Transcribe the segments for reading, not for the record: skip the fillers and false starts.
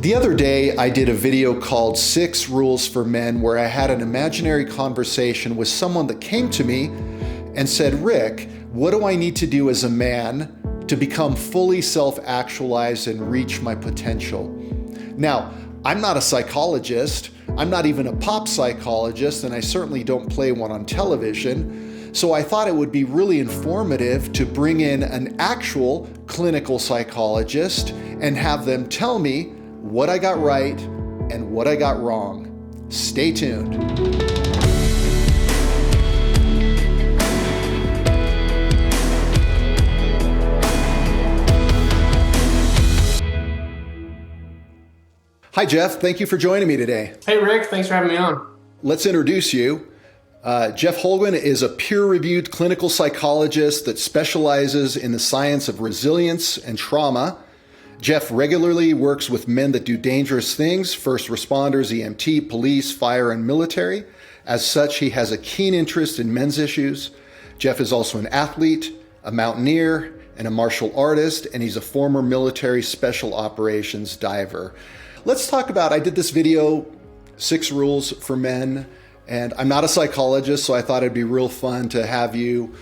The other day, I did a video called 6 Rules for Men, where I had an imaginary conversation with someone that came to me and said, Rick, what do I need to do as a man to become fully self-actualized and reach my potential? Now, I'm not a psychologist. I'm not even a pop psychologist, and I certainly don't play one on television. So I thought it would be really informative to bring in an actual clinical psychologist and have them tell me what I got right and what I got wrong. Stay tuned. Hi, Jeff. Thank you for joining me today. Hey, Rick. Thanks for having me on. Let's introduce you. Jeff Holguin is a peer-reviewed clinical psychologist that specializes in the science of resilience and trauma. Jeff regularly works with men that do dangerous things, first responders, EMT, police, fire, and military. As such, he has a keen interest in men's issues. Jeff is also an athlete, a mountaineer, and a martial artist, and he's a former military special operations diver. Let's talk about, I did this video, 6 Rules for Men, and I'm not a psychologist, so I thought it'd be real fun to have you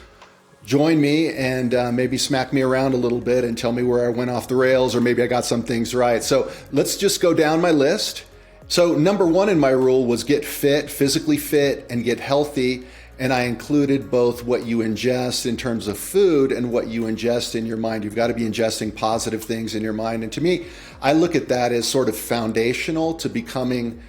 join me and maybe smack me around a little bit and tell me where I went off the rails, or maybe I got some things right. So let's just go down my list. So number 1 in my rule was get fit, physically fit, and get healthy. And I included both what you ingest in terms of food and what you ingest in your mind. You've got to be ingesting positive things in your mind. And to me, I look at that as sort of foundational to becoming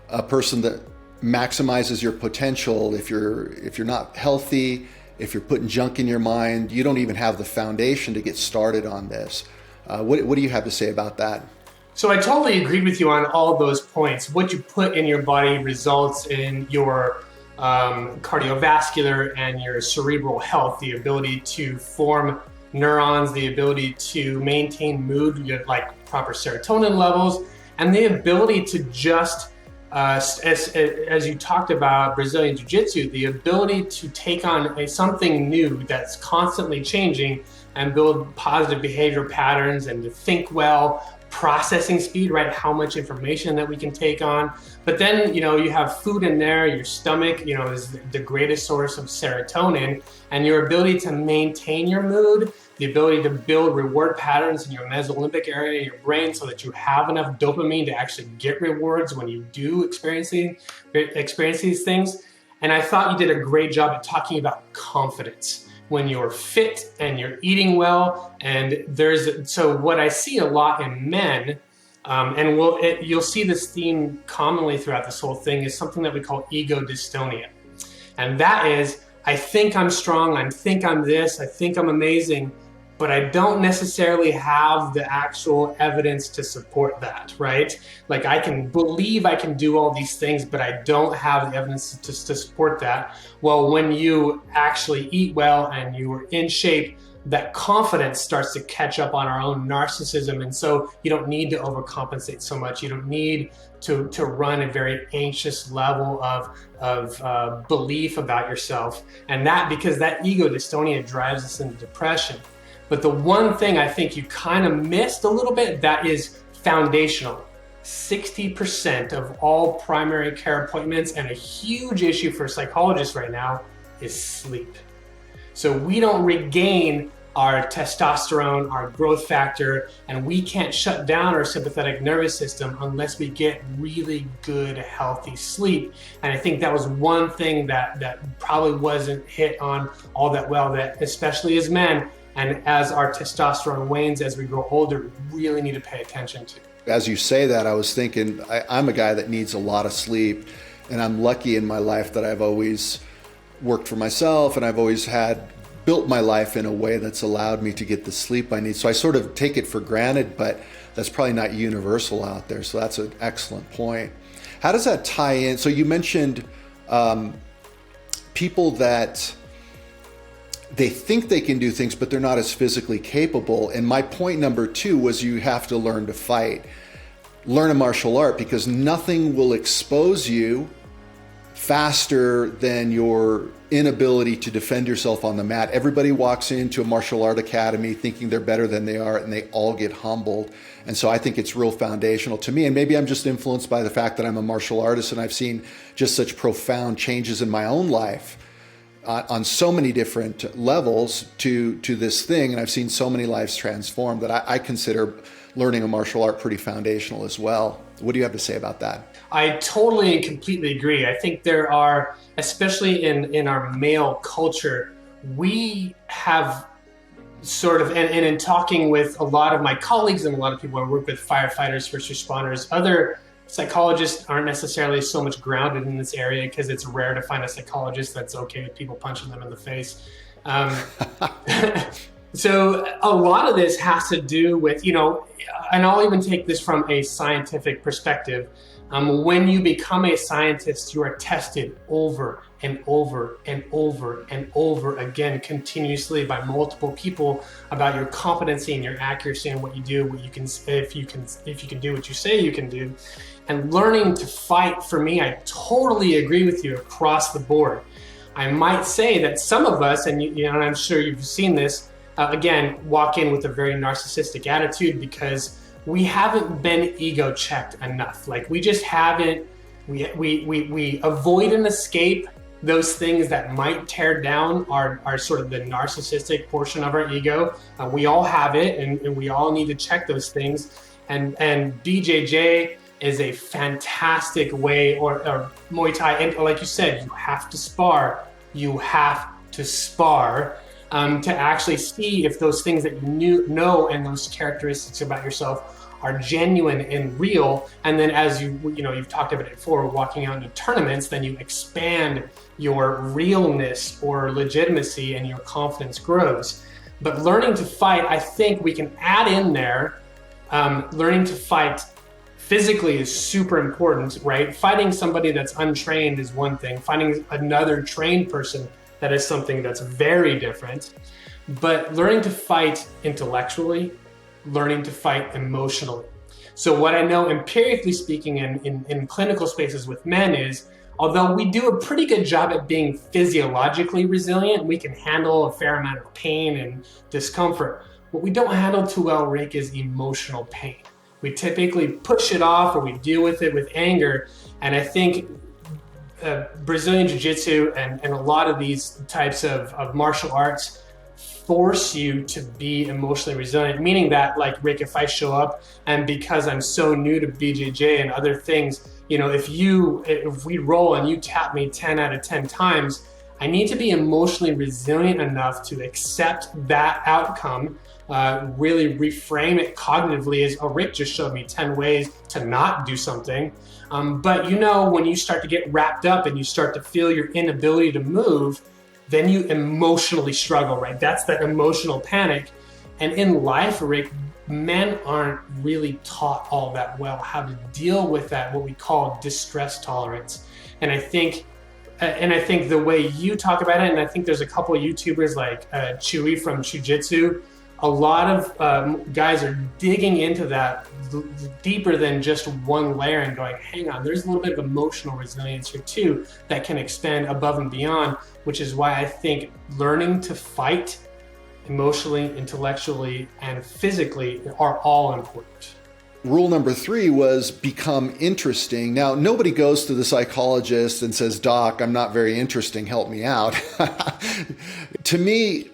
a person that maximizes your potential. If you're not healthy, if you're putting junk in your mind, you don't even have the foundation to get started on this. What do you have to say about that? So I totally agree with you on all those points. What you put in your body results in your cardiovascular and your cerebral health, the ability to form neurons, the ability to maintain mood, like proper serotonin levels, and the ability to just as you talked about Brazilian Jiu-Jitsu, the ability to take on something new that's constantly changing and build positive behavior patterns and to think well, processing speed, right? How much information that we can take on. But then, you have food in there, your stomach, is the greatest source of serotonin, and your ability to maintain your mood, the ability to build reward patterns in your mesolimbic area of your brain so that you have enough dopamine to actually get rewards when you do experience these things. And I thought you did a great job at talking about confidence when you're fit and you're eating well. And so what I see a lot in men, and you'll see this theme commonly throughout this whole thing, is something that we call ego dystonia. And that is, I think I'm strong, I think I'm this, I think I'm amazing, but I don't necessarily have the actual evidence to support that, right? Like I can believe I can do all these things, but I don't have the evidence to support that. Well, when you actually eat well and you are in shape, that confidence starts to catch up on our own narcissism. And so you don't need to overcompensate so much. You don't need to run a very anxious level of belief about yourself. And because that ego dystonia drives us into depression. But the one thing I think you kind of missed a little bit that is foundational. 60% of all primary care appointments, and a huge issue for psychologists right now, is sleep. So we don't regain our testosterone, our growth factor, and we can't shut down our sympathetic nervous system unless we get really good, healthy sleep. And I think that was one thing that probably wasn't hit on all that well, that especially as men, and as our testosterone wanes as we grow older, we really need to pay attention to. As you say that, I was thinking, I'm a guy that needs a lot of sleep, and I'm lucky in my life that I've always worked for myself, and I've always built my life in a way that's allowed me to get the sleep I need. So I sort of take it for granted, but that's probably not universal out there. So that's an excellent point. How does that tie in? So you mentioned people that they think they can do things, but they're not as physically capable. And my point number 2 was you have to learn to fight. Learn a martial art, because nothing will expose you faster than your inability to defend yourself on the mat. Everybody walks into a martial art academy thinking they're better than they are, and they all get humbled. And so I think it's real foundational to me. And maybe I'm just influenced by the fact that I'm a martial artist and I've seen just such profound changes in my own life on so many different levels to this thing. And I've seen so many lives transformed that I consider learning a martial art pretty foundational as well. What do you have to say about that? I totally and completely agree. I think there are, especially in our male culture, we have sort of, and in talking with a lot of my colleagues and a lot of people I work with, firefighters, first responders, other psychologists aren't necessarily so much grounded in this area because it's rare to find a psychologist that's okay with people punching them in the face. So a lot of this has to do with, and I'll even take this from a scientific perspective. When you become a scientist, you are tested over and over and over and over again continuously by multiple people about your competency and your accuracy and what you do, what you can, if you can do what you say you can do. And learning to fight, for me, I totally agree with you across the board. I might say that some of us, and and I'm sure you've seen this, again, walk in with a very narcissistic attitude because we haven't been ego checked enough. Like we just haven't, we avoid and escape those things that might tear down our sort of the narcissistic portion of our ego. We all have it, and we all need to check those things. And BJJ is a fantastic way, or Muay Thai, and like you said, you have to spar. You have to spar. To actually see if those things that you know and those characteristics about yourself are genuine and real. And then as you've talked about it before, walking out into tournaments, then you expand your realness or legitimacy and your confidence grows. But learning to fight, I think we can add in there, learning to fight physically is super important, right? Fighting somebody that's untrained is one thing. Finding another trained person, that is something that's very different. But learning to fight intellectually, learning to fight emotionally. So what I know empirically speaking in clinical spaces with men is, although we do a pretty good job at being physiologically resilient, we can handle a fair amount of pain and discomfort. What we don't handle too well, Rick, is emotional pain. We typically push it off or we deal with it with anger. And I think Brazilian Jiu-Jitsu and a lot of these types of martial arts force you to be emotionally resilient, meaning that, like, Rick, if I show up and because I'm so new to BJJ and other things, if we roll and you tap me 10 out of 10 times, I need to be emotionally resilient enough to accept that outcome, really reframe it cognitively as, oh, Rick just showed me 10 ways to not do something. But when you start to get wrapped up and you start to feel your inability to move, then you emotionally struggle, right? That's that emotional panic. And in life, Rick, men aren't really taught all that well how to deal with that, what we call distress tolerance. And I think the way you talk about it, and I think there's a couple of YouTubers like Chewy from Jiu-Jitsu, a lot of guys are digging into that deeper than just one layer and going, hang on, there's a little bit of emotional resilience here too that can expand above and beyond, which is why I think learning to fight emotionally, intellectually, and physically are all important. Rule number 3 was become interesting. Now, nobody goes to the psychologist and says, Doc, I'm not very interesting, help me out. To me,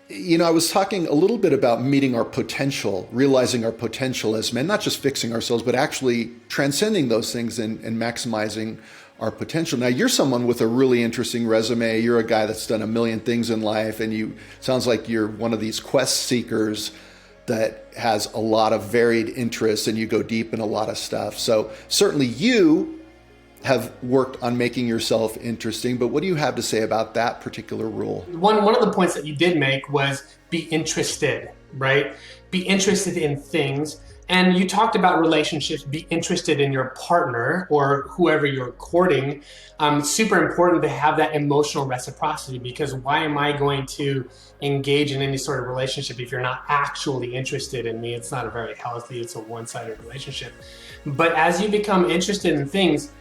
I was talking a little bit about meeting our potential, realizing our potential as men, not just fixing ourselves, but actually transcending those things and maximizing our potential. Now, you're someone with a really interesting resume. You're a guy that's done a million things in life, and sounds like you're one of these quest seekers that has a lot of varied interests, and you go deep in a lot of stuff. So certainly you have worked on making yourself interesting, but what do you have to say about that particular rule? One of the points that you did make was be interested, right? Be interested in things. And you talked about relationships, be interested in your partner or whoever you're courting. Super important to have that emotional reciprocity, because why am I going to engage in any sort of relationship if you're not actually interested in me? It's not a very healthy, it's a one-sided relationship. But as you become interested in things,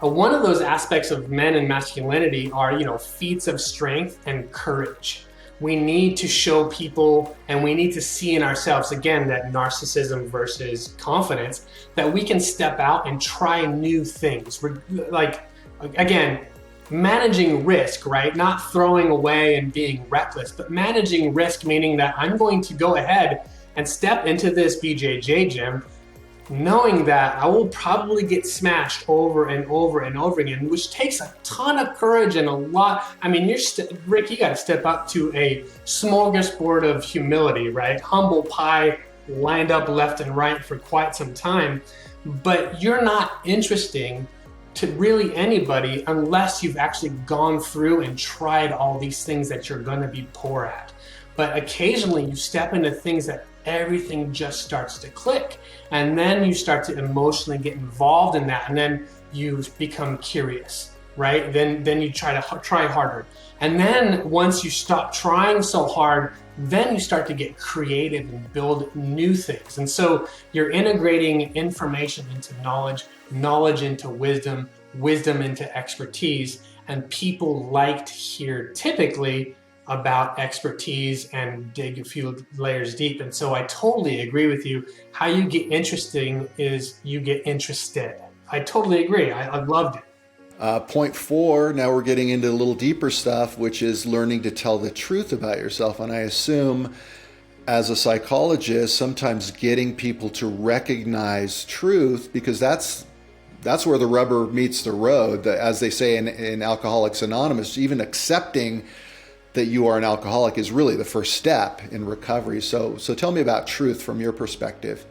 One of those aspects of men and masculinity are, feats of strength and courage. We need to show people, and we need to see in ourselves, again, that narcissism versus confidence, that we can step out and try new things. Like, again, managing risk, right? Not throwing away and being reckless, but managing risk, meaning that I'm going to go ahead and step into this BJJ gym knowing that I will probably get smashed over and over and over again, which takes a ton of courage and a lot. I mean, Rick, you got to step up to a smorgasbord of humility, right? Humble pie lined up left and right for quite some time, but you're not interesting to really anybody unless you've actually gone through and tried all these things that you're going to be poor at. But occasionally you step into things that everything just starts to click, and then you start to emotionally get involved in that, and then you become curious, right? Then you try harder, and then once you stop trying so hard, then you start to get creative and build new things. And so you're integrating information into knowledge into wisdom into expertise, and people like to hear typically about expertise and dig a few layers deep. And so I totally agree with you. How you get interesting is you get interested. I totally agree. I loved it. Point 4, now we're getting into a little deeper stuff, which is learning to tell the truth about yourself. And I assume as a psychologist, sometimes getting people to recognize truth, because that's where the rubber meets the road. As they say in Alcoholics Anonymous, even accepting that you are an alcoholic is really the first step in recovery. So tell me about truth from your perspective.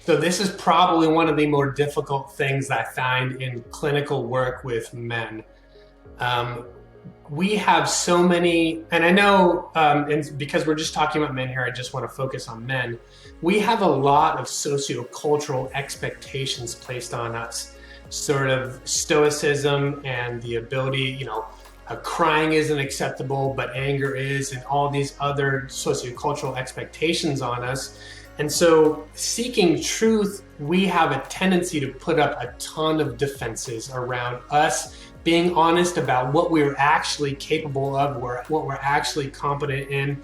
So this is probably one of the more difficult things I find in clinical work with men. We have so many, and I know, and because we're just talking about men here, I just want to focus on men. We have a lot of sociocultural expectations placed on us, sort of stoicism and the ability, crying isn't acceptable, but anger is, and all these other sociocultural expectations on us. And so seeking truth, we have a tendency to put up a ton of defenses around us being honest about what we're actually capable of, what we're actually competent in.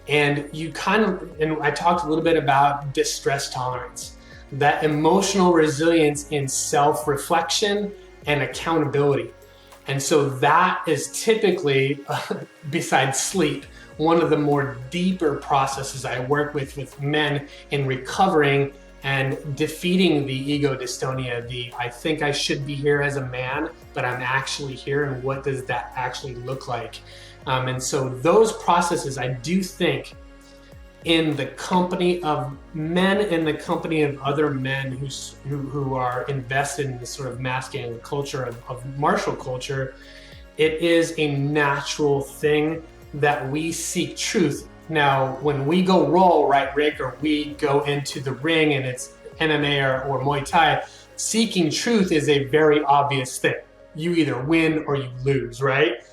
And I talked a little bit about distress tolerance, that emotional resilience in self-reflection and accountability. And so that is typically, besides sleep, one of the more deeper processes I work with men in recovering and defeating the ego dystonia, I think I should be here as a man, but I'm actually here, and what does that actually look like? And so those processes, I do think, in the company of men, in the company of other men who are invested in this sort of masculine culture of martial culture, it is a natural thing that we seek truth. Now, when we go roll, right, Rick, or we go into the ring and it's MMA or Muay Thai, seeking truth is a very obvious thing. You either win or you lose, right?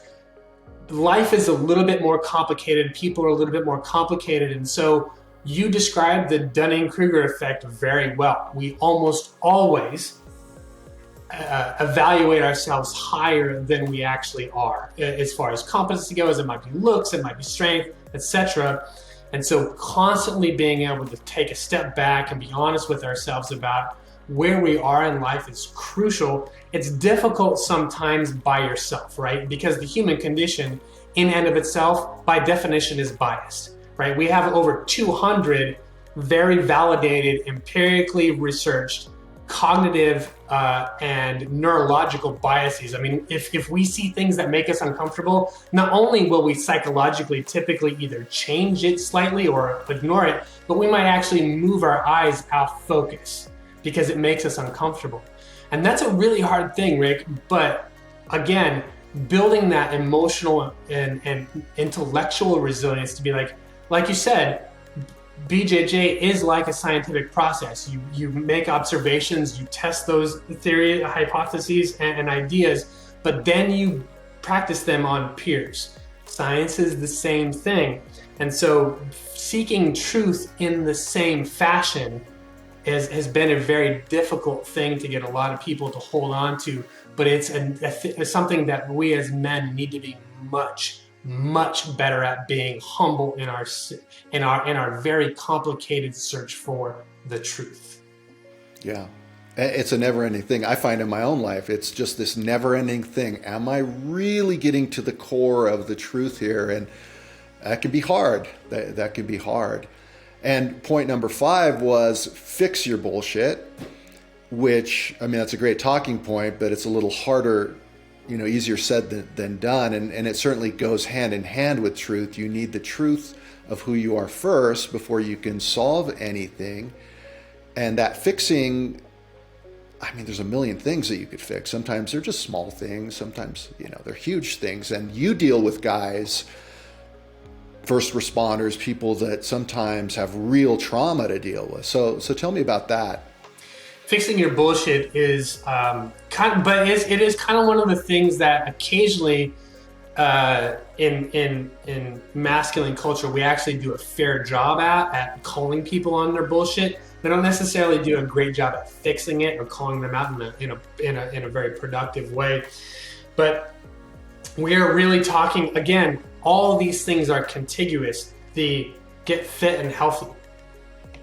Life is a little bit more complicated. People are a little bit more complicated. And so you described the Dunning-Kruger effect very well. We almost always evaluate ourselves higher than we actually are. As far as competency goes, it might be looks, it might be strength, etc. And so constantly being able to take a step back and be honest with ourselves about where we are in life is crucial. It's difficult sometimes by yourself, right? Because the human condition in and of itself, by definition, is biased, right? We have over 200 very validated, empirically researched cognitive and neurological biases. I mean, if we see things that make us uncomfortable, not only will we psychologically typically either change it slightly or ignore it, but we might actually move our eyes out focus because it makes us uncomfortable. And that's a really hard thing, Rick. But again, building that emotional and intellectual resilience to be like you said, BJJ is like a scientific process. You make observations, you test those theory, hypotheses, and ideas, but then you practice them on peers. Science is the same thing. And so seeking truth in the same fashion has been a very difficult thing to get a lot of people to hold on to, but it's something that we as men need to be much better at, being humble in our very complicated search for the truth. Yeah. It's a never-ending thing. I find in my own life, it's just this never-ending thing. Am I really getting to the core of the truth here? And that can be hard. That can be hard. And point number 5 was fix your bullshit, which, I mean, that's a great talking point, but it's a little harder, easier said than done. And it certainly goes hand in hand with truth. You need the truth of who you are first before you can solve anything. And that fixing, I mean, there's a million things that you could fix. Sometimes they're just small things. Sometimes, they're huge things. And you deal with guys, first responders, people that sometimes have real trauma to deal with. So tell me about that. Fixing your bullshit is it is kind of one of the things that occasionally in masculine culture we actually do a fair job at calling people on their bullshit. They don't necessarily do a great job at fixing it or calling them out in a very productive way. But we are really talking, again, all these things are contiguous. The get fit and healthy,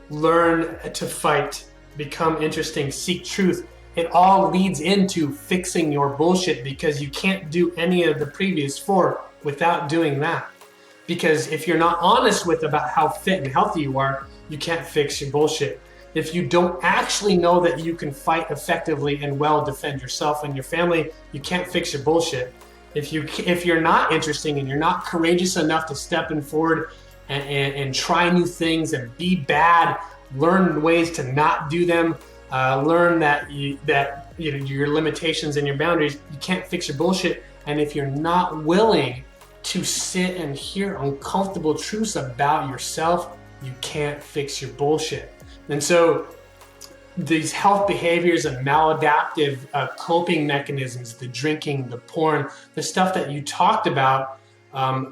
learn to fight, become interesting, seek truth. It all leads into fixing your bullshit, because you can't do any of the previous 4 without doing that. Because if you're not honest about how fit and healthy you are, you can't fix your bullshit. If you don't actually know that you can fight effectively and well defend yourself and your family, you can't fix your bullshit. If you're not interesting and you're not courageous enough to step in forward and try new things and be bad, learn ways to not do them, learn that your limitations and your boundaries, you can't fix your bullshit. And if you're not willing to sit and hear uncomfortable truths about yourself, you can't fix your bullshit. And so these health behaviors and maladaptive coping mechanisms, the drinking, the porn, the stuff that you talked about,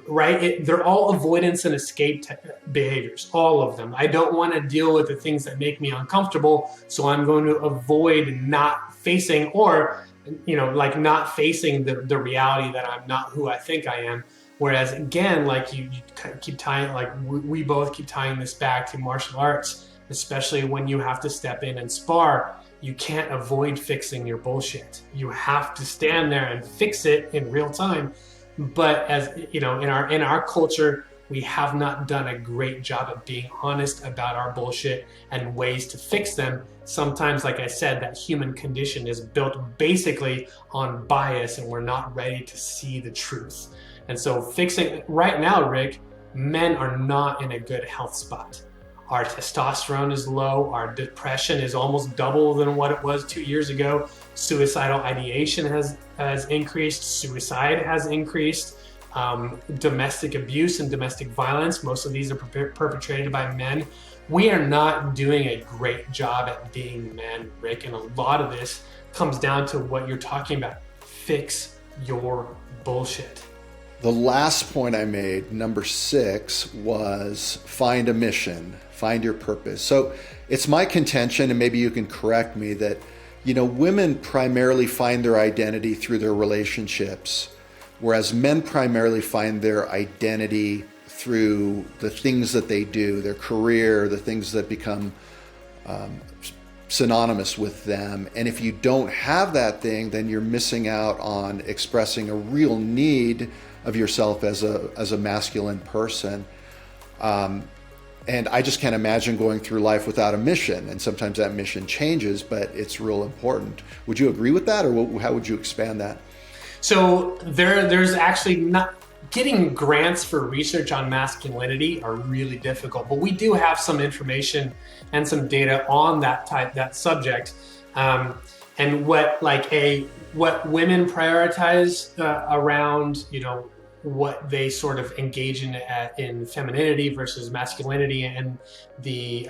right? They're all avoidance and escape behaviors, all of them. I don't want to deal with the things that make me uncomfortable, so I'm going to avoid not facing, or, not facing the reality that I'm not who I think I am. Whereas again, like you keep tying, like we both keep tying this back to martial arts, especially when you have to step in and spar. You can't avoid fixing your bullshit. You have to stand there and fix it in real time. But as in our culture, we have not done a great job of being honest about our bullshit and ways to fix them. Sometimes, like I said, that human condition is built basically on bias, and we're not ready to see the truth. And so fixing right now, Rick, men are not in a good health spot. Our testosterone is low. Our depression is almost double than what it was 2 years ago. Suicidal ideation has increased. Suicide has increased. Domestic abuse and domestic violence, most of these are perpetrated by men. We are not doing a great job at being men, Rick. And a lot of this comes down to what you're talking about. Fix your bullshit. The last point I made, number 6, was find a mission, find your purpose. So it's my contention, and maybe you can correct me, that, women primarily find their identity through their relationships, whereas men primarily find their identity through the things that they do, their career, the things that become synonymous with them. And if you don't have that thing, then you're missing out on expressing a real need of yourself as a masculine person. And I just can't imagine going through life without a mission. And sometimes that mission changes, but it's real important. Would you agree with that, or how would you expand that? So there's actually not, getting grants for research on masculinity are really difficult, but we do have some information and some data on that subject. And what women prioritize around, what they sort of engage in femininity versus masculinity, and the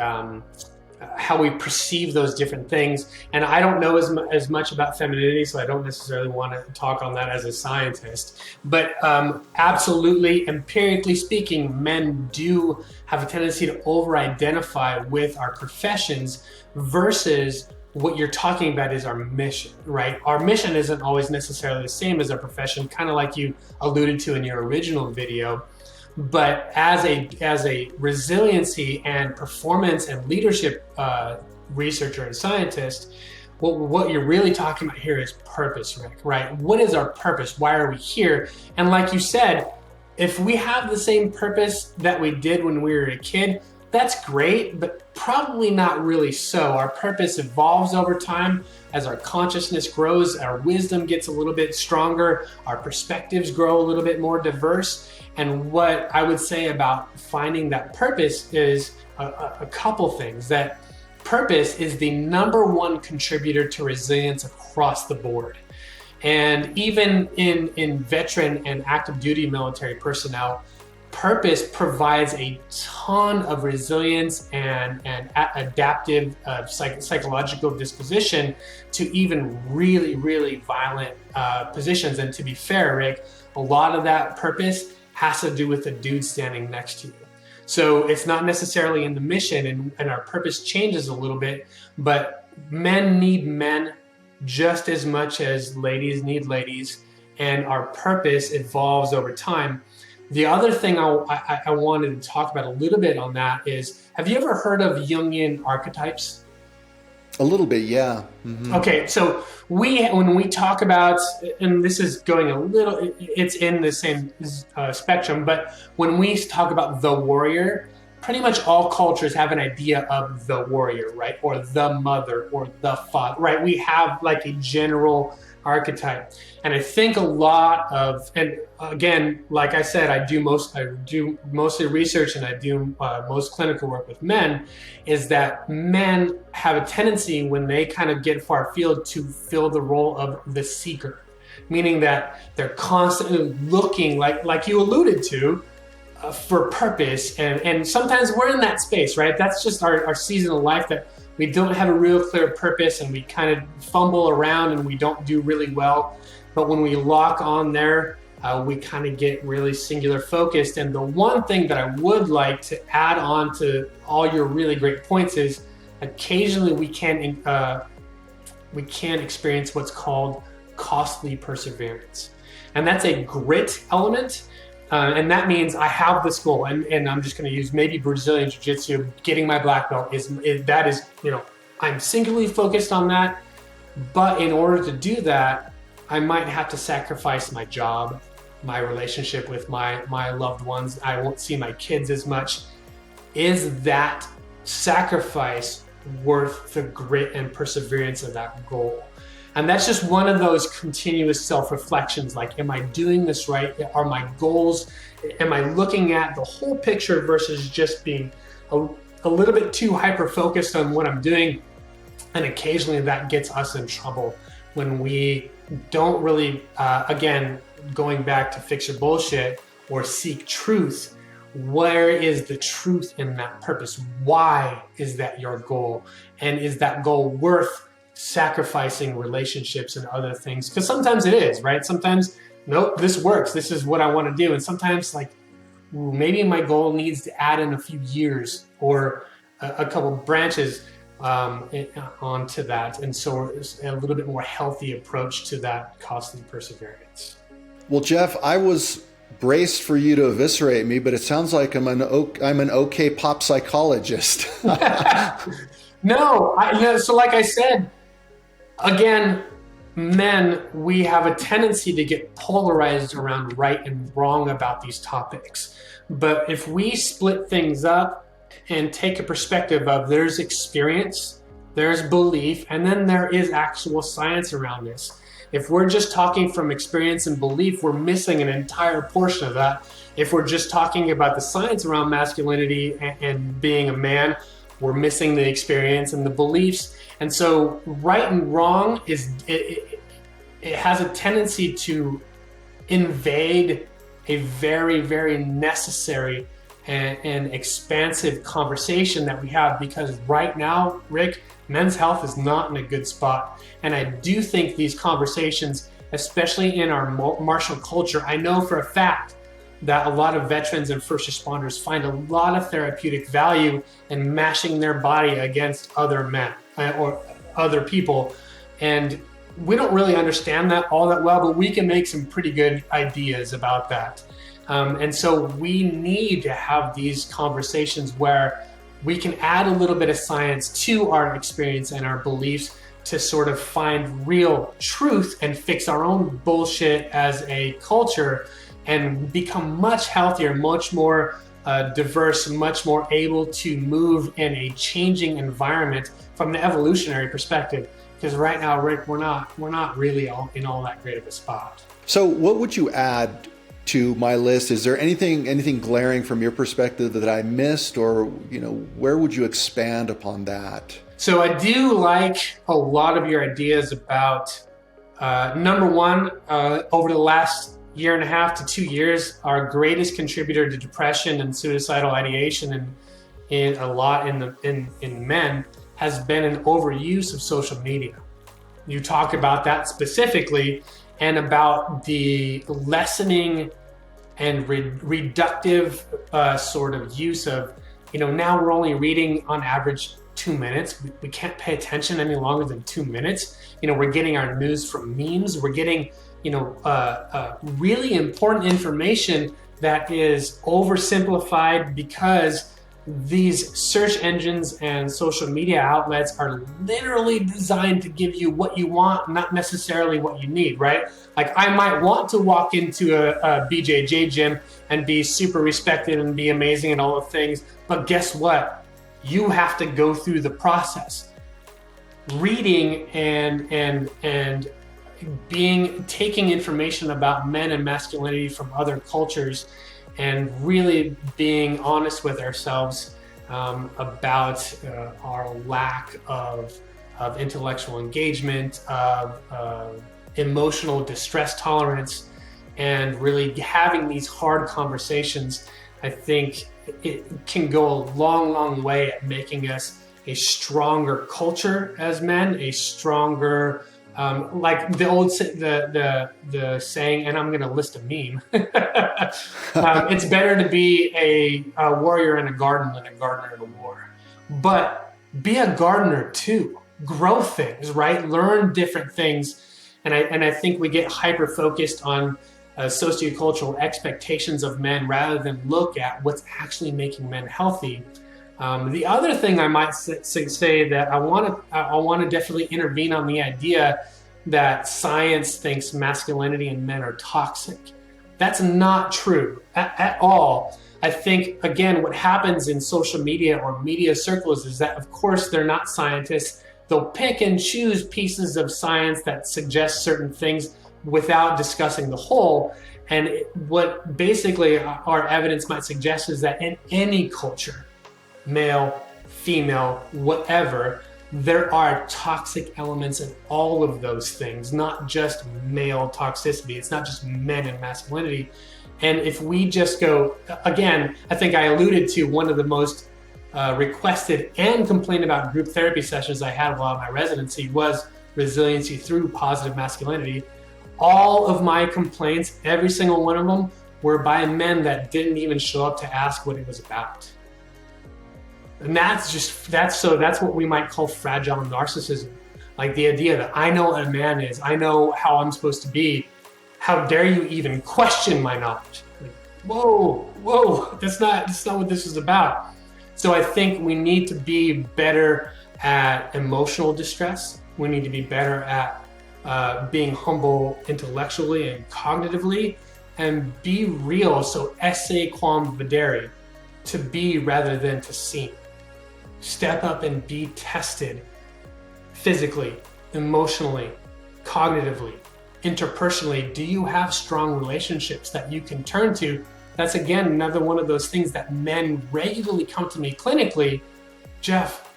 how we perceive those different things. And I don't know as much about femininity, so I don't necessarily want to talk on that as a scientist. But absolutely, empirically speaking, men do have a tendency to over-identify with our professions versus what you're talking about is our mission, right? Our mission isn't always necessarily the same as our profession, kind of like you alluded to in your original video. But as a resiliency and performance and leadership researcher and scientist, what you're really talking about here is purpose, Rick, right? What is our purpose? Why are we here? And like you said, if we have the same purpose that we did when we were a kid, that's great, but probably not really so. Our purpose evolves over time as our consciousness grows, our wisdom gets a little bit stronger, our perspectives grow a little bit more diverse. And what I would say about finding that purpose is a couple things. That purpose is the #1 contributor to resilience across the board. And even in veteran and active duty military personnel, purpose provides a ton of resilience and adaptive psychological disposition to even really, really violent positions. And to be fair, Rick, a lot of that purpose has to do with the dude standing next to you. So it's not necessarily in the mission, and our purpose changes a little bit, but men need men just as much as ladies need ladies, and our purpose evolves over time. The other thing I wanted to talk about a little bit on that is, have you ever heard of Jungian archetypes? A little bit, yeah. Mm-hmm. Okay, so when we talk about, and this is going a little, it's in the same spectrum, but when we talk about the warrior, pretty much all cultures have an idea of the warrior, right? Or the mother, or the father, right? We have like a general archetype. And I think a lot of, and again, like I said, I do mostly research, and I do most clinical work with men, is that men have a tendency when they kind of get far afield to fill the role of the seeker, meaning that they're constantly looking, like you alluded to, for purpose. And sometimes we're in that space, right? That's just our season of life, that we don't have a real clear purpose, and we kind of fumble around and we don't do really well. But when we lock on there, we kind of get really singular focused. And the one thing that I would like to add on to all your really great points is occasionally we can experience what's called costly perseverance. And that's a grit element. And that means I have this goal, and I'm just going to use maybe Brazilian Jiu-Jitsu, getting my black belt is, I'm singularly focused on that. But in order to do that, I might have to sacrifice my job, my relationship with my loved ones. I won't see my kids as much. Is that sacrifice worth the grit and perseverance of that goal? And that's just one of those continuous self-reflections, like, am I doing this right? Are my goals, am I looking at the whole picture versus just being a little bit too hyper-focused on what I'm doing? And occasionally that gets us in trouble when we don't really, again, going back to fix your bullshit or seek truth. Where is the truth in that purpose? Why is that your goal? And is that goal worth sacrificing relationships and other things? Because sometimes it is, right? Sometimes, nope, this works. This is what I want to do. And sometimes, like, maybe my goal needs to add in a few years or a couple branches onto that. And so it's a little bit more healthy approach to that costly perseverance. Well, Jeff, I was braced for you to eviscerate me, but it sounds like I'm an okay pop psychologist. No, so like I said, again, men, we have a tendency to get polarized around right and wrong about these topics. But if we split things up and take a perspective of there's experience, there's belief, and then there is actual science around this. If we're just talking from experience and belief, we're missing an entire portion of that. If we're just talking about the science around masculinity and being a man, we're missing the experience and the beliefs. And so right and wrong it has a tendency to invade a very, very necessary and expansive conversation that we have, because right now, Rick, men's health is not in a good spot. And I do think these conversations, especially in our martial culture, I know for a fact that a lot of veterans and first responders find a lot of therapeutic value in mashing their body against other men or other people. And we don't really understand that all that well, but we can make some pretty good ideas about that. And so we need to have these conversations where we can add a little bit of science to our experience and our beliefs to sort of find real truth and fix our own bullshit as a culture and become much healthier, much more diverse, much more able to move in a changing environment from the evolutionary perspective. Because right now, Rick, we're not really in all that great of a spot. So what would you add to my list? Is there anything glaring from your perspective that I missed, or where would you expand upon that? So I do like a lot of your ideas about number one, over the last year and a half to 2 years, our greatest contributor to depression and suicidal ideation in a lot in men has been an overuse of social media. You talk about that specifically, and about the lessening and reductive sort of use of, now we're only reading on average 2 minutes. We can't pay attention any longer than 2 minutes. We're getting our news from memes. We're getting, really important information that is oversimplified because these search engines and social media outlets are literally designed to give you what you want, not necessarily what you need, right? Like, I might want to walk into a BJJ gym and be super respected and be amazing and all the things, but guess what? You have to go through the process. Reading and taking information about men and masculinity from other cultures, and really being honest with ourselves about our lack of intellectual engagement, of emotional distress tolerance, and really having these hard conversations. I think it can go a long, long way at making us a stronger culture as men, a stronger, like the old the saying, and I'm going to list a meme. It's better to be a warrior in a garden than a gardener in a war. But be a gardener too. Grow things, right? Learn different things. And I think we get hyper focused on sociocultural expectations of men rather than look at what's actually making men healthy. The other thing I might say that I want to definitely intervene on the idea that science thinks masculinity and men are toxic. That's not true at all. I think, again, what happens in social media or media circles is that, of course, they're not scientists. They'll pick and choose pieces of science that suggest certain things without discussing the whole. And what basically our evidence might suggest is that in any culture, male, female, whatever, there are toxic elements in all of those things, not just male toxicity. It's not just men and masculinity. And if we just go, again, I think I alluded to one of the most requested and complained about group therapy sessions I had while in my residency was resiliency through positive masculinity. All of my complaints, every single one of them, were by men that didn't even show up to ask what it was about. And that's what we might call fragile narcissism. Like the idea that I know what a man is, I know how I'm supposed to be. How dare you even question my knowledge? Like, whoa, that's not what this is about. So I think we need to be better at emotional distress. We need to be better at being humble intellectually and cognitively, and be real. So esse quam videre, to be rather than to seem. Step up and be tested physically, emotionally, cognitively, interpersonally. Do you have strong relationships that you can turn to? That's, again, another one of those things that men regularly come to me clinically. Jeff,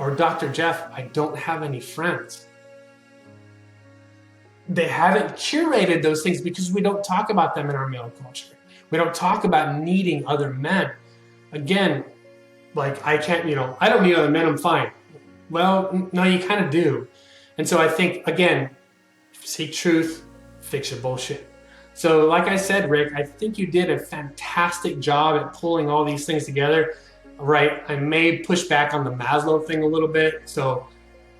or Dr. Jeff, I don't have any friends. They haven't curated those things because we don't talk about them in our male culture. We don't talk about needing other men. again, like I can't, I don't need other men, I'm fine. Well, no, you kind of do. And so I think, again, seek truth, fix your bullshit. So like I said, Rick, I think you did a fantastic job at pulling all these things together. Right, I may push back on the Maslow thing a little bit. So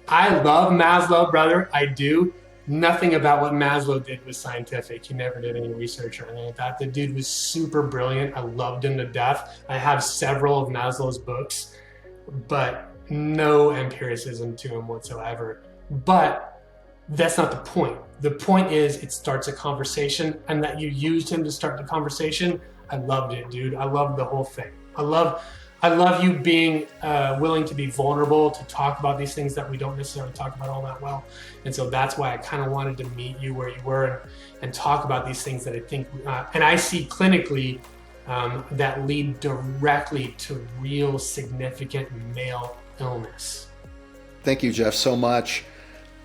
I love Maslow, brother, I do. Nothing about what Maslow did was scientific. He never did any research or anything like that. The dude was super brilliant. I loved him to death. I have several of Maslow's books, but no empiricism to him whatsoever. But that's not the point. The point is it starts a conversation, and that you used him to start the conversation. I loved it, dude. I loved the whole thing. I love you being willing to be vulnerable, to talk about these things that we don't necessarily talk about all that well. And so that's why I kind of wanted to meet you where you were and talk about these things that I think, and I see clinically that lead directly to real significant male illness. Thank you, Jeff, so much.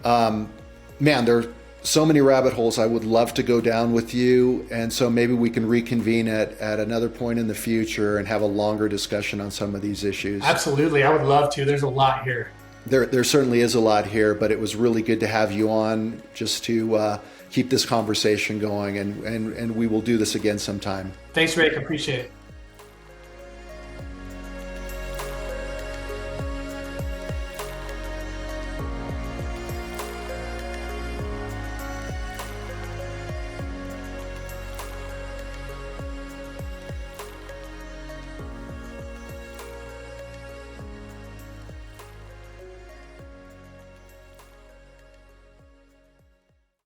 Man, there are so many rabbit holes I would love to go down with you. And so maybe we can reconvene at another point in the future and have a longer discussion on some of these issues. Absolutely. I would love to. There's a lot here. There certainly is a lot here, but it was really good to have you on just to keep this conversation going. And we will do this again sometime. Thanks, Rick. Appreciate it.